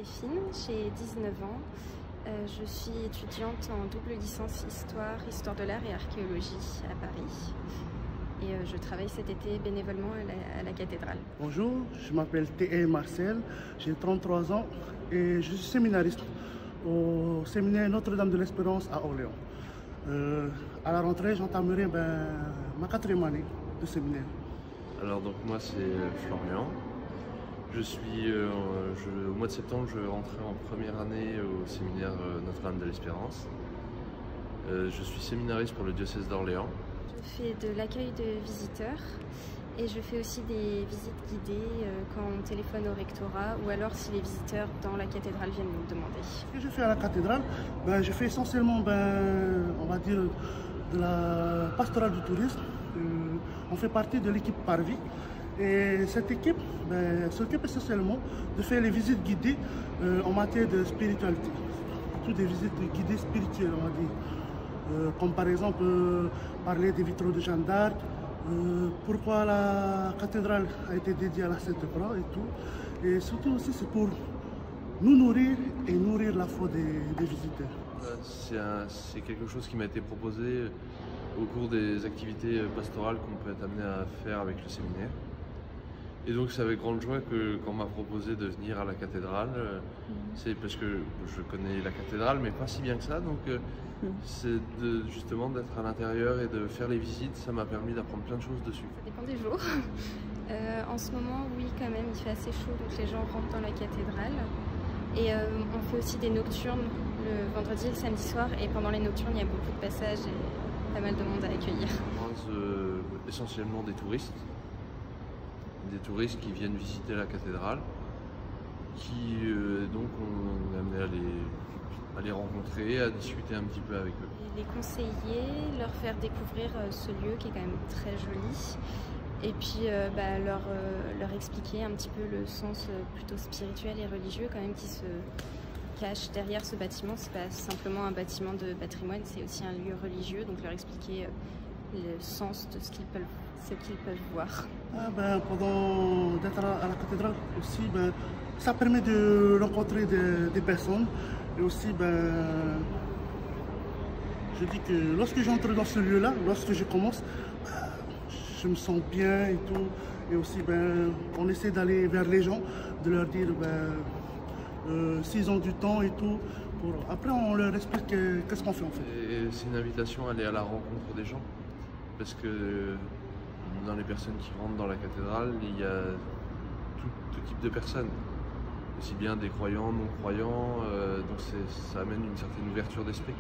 Stéphine, j'ai 19 ans. Je suis étudiante en double licence histoire de l'art et archéologie à Paris. Et je travaille cet été bénévolement à la cathédrale. Bonjour, je m'appelle T.E. Marcel, j'ai 33 ans et je suis séminariste au séminaire Notre-Dame de l'Espérance à Orléans. À la rentrée, j'entamerai ma 4e année de séminaire. Alors donc moi c'est Florian. Au mois de septembre, je rentrais en première année au séminaire Notre-Dame de l'Espérance. Je suis séminariste pour le diocèse d'Orléans. Je fais de l'accueil de visiteurs et je fais aussi des visites guidées quand on téléphone au rectorat ou alors si les visiteurs dans la cathédrale viennent nous demander. Ce que je fais à la cathédrale, je fais essentiellement, on va dire, de la pastorale du tourisme. On fait partie de l'équipe Parvis. Et cette équipe s'occupe essentiellement de faire les visites guidées en matière de spiritualité. Toutes des visites guidées spirituelles, on va dire. Comme par exemple parler des vitraux de Jeanne d'Arc, pourquoi la cathédrale a été dédiée à la Sainte Croix et tout. Et surtout aussi c'est pour nous nourrir et nourrir la foi des visiteurs. C'est quelque chose qui m'a été proposé au cours des activités pastorales qu'on peut être amené à faire avec le séminaire. Et donc c'est avec grande joie qu'on m'a proposé de venir à la cathédrale. C'est parce que je connais la cathédrale, mais pas si bien que ça. Donc c'est justement d'être à l'intérieur et de faire les visites, ça m'a permis d'apprendre plein de choses dessus. Ça dépend des jours. En ce moment, oui, quand même, il fait assez chaud, donc les gens rentrent dans la cathédrale. Et on fait aussi des nocturnes le vendredi et le samedi soir. Et pendant les nocturnes, il y a beaucoup de passages et pas mal de monde à accueillir. Essentiellement des touristes qui viennent visiter la cathédrale, qui donc on est amené à les rencontrer, à discuter un petit peu avec eux. Les conseiller, leur faire découvrir ce lieu qui est quand même très joli, et puis leur expliquer un petit peu le sens plutôt spirituel et religieux quand même qui se cache derrière ce bâtiment. C'est pas simplement un bâtiment de patrimoine, c'est aussi un lieu religieux, donc leur expliquer le sens de ce qu'ils peuvent voir. Pendant d'être à la cathédrale aussi, ça permet de rencontrer des personnes et aussi je dis que lorsque j'entre dans ce lieu-là, lorsque je commence, je me sens bien et tout. Et aussi on essaie d'aller vers les gens, de leur dire s'ils ont du temps et tout. Après on leur explique qu'est-ce qu'on fait en fait. C'est une invitation à aller à la rencontre des gens. Parce que dans les personnes qui rentrent dans la cathédrale, il y a tout type de personnes, aussi bien des croyants, non-croyants, donc ça amène une certaine ouverture d'esprit.